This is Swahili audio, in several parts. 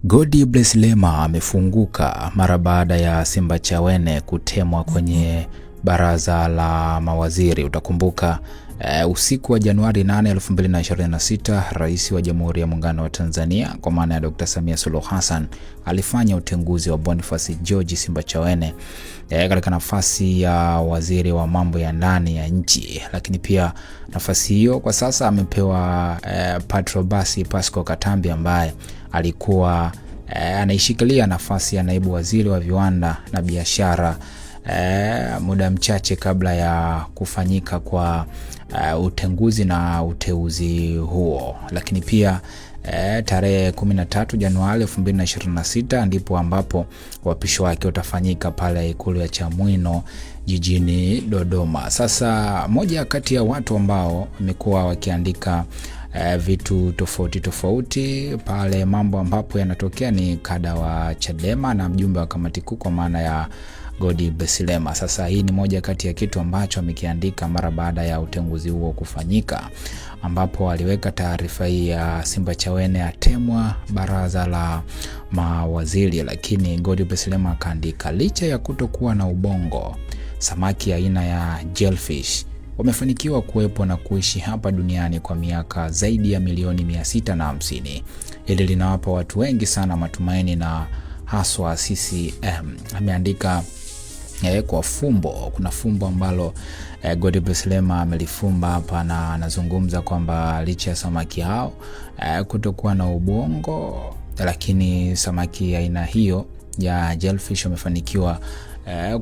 Godbless Lema amefunguka mara baada ya Simbachawene kutemwa kwenye baraza la mawaziri. Utakumbuka usiku wa Januari 8, 2026, Rais wa Jamhuri ya Muungano wa Tanzania kwa maana ya Dr. Samia Suluhu Hassan alifanya utenguzi wa Boniface George Simbachawene katika nafasi ya waziri wa mambo ya ndani ya nchi, lakini pia nafasi hiyo kwa sasa amepewa Patrobas Pasco Katambi ambaye alikuwa anaishikilia nafasi ya naibu waziri wa viwanda na biashara muda mchache kabla ya kufanyika kwa utenguzi na uteuzi huo. Lakini pia tarehe 13 Januari 2026 ndipo ambapo uapisho wake utafanyika pale Ikulu ya Chamwino jijini Dodoma. Sasa moja kati ya watu ambao wamekuwa wakiandika vitu tofauti pale mambo ambapo yanatokea ni kada wa Chadema na mjumbe wa kamati kuu kwa maana ya Godbless Lema. Sasa hii ni moja kati ya kitu ambacho amekiandika mara baada ya utenguzi huo kufanyika, ambapo aliweka taarifa hii ya Simbachawene atemwa baraza la mawaziri. Lakini Godbless Lema akaandika, licha ya kutokuwa na ubongo, samaki aina ya jellyfish wamefanikiwa kuwepo na kuishi hapa duniani kwa miaka zaidi ya milioni 650. Hili linawapa watu wengi sana matumaini na haswa CCM. Ameandika kwa fumbo. Kuna fumbo ambalo Godbless Lema amelifumba hapa na anazungumza kwamba licha ya samaki hao kutokuwa na ubongo, lakini samaki aina hiyo ya jellyfish wamefanikiwa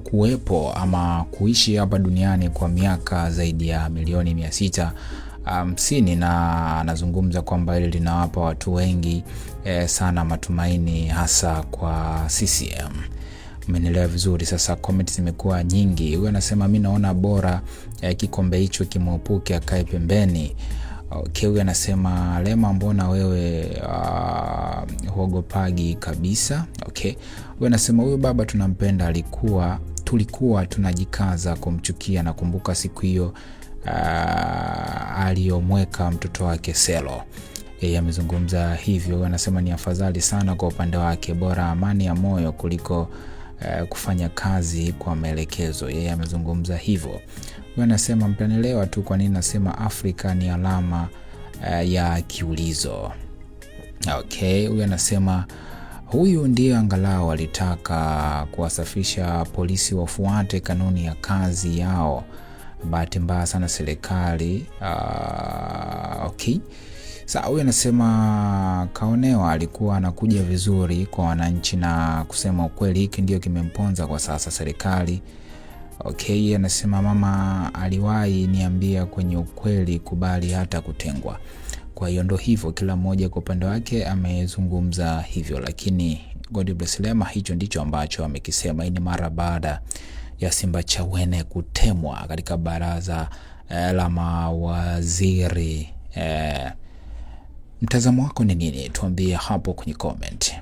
kuwepo ama kuishi hapa duniani kwa miaka zaidi ya milioni 650, na anazungumza kwamba hili linawapa watu wengi sana matumaini hasa kwa CCM. Umenielewa vizuri? Sasa comments zimekuwa nyingi. Huyu anasema mimi naona bora kikombe hicho kimwepuke akae pembeni. Okay, huyu anasema Lema, mbona wewe huogopagi kabisa? Okay. Huyu anasema huyu baba tunampenda, tulikuwa tunajikaza kumchukia. Nakumbuka siku hiyo aliyomweka mtoto wake Selo. Yeye amezungumza hivyo. Huyu anasema ni afadhali sana kwa upande wake, bora amani ya moyo kuliko kufanya kazi kwa maelekezo. Yeye amezungumza hivyo. Huyu anasema mtanielewa tu kwa nini nasema Afrika ni alama ya kiulizo. Okay, huyu anasema huyu ndiye angalau alitaka kuwasafisha polisi wafuate kanuni ya kazi yao. Bahati mbaya sana serikali. Okay. Sasa huyu anasema kaonewa, alikuwa anakuja vizuri kwa wananchi na kusema ukweli, hiki ndio kimemponza kwa sasa serikali. Okay, anasema mama aliwahi niambia kwenye ukweli kubali hata kutengwa. Kwa hiyo ndo hivyo, kila mmoja kwa upande wake amezungumza hivyo, lakini Godbless Lema hicho ndicho ambacho amekisema. Hii ni mara baada ya Simbachawene kutemwa katika baraza la mawaziri. Mtazamo wako ni nini? Tuambie hapo kwenye comment.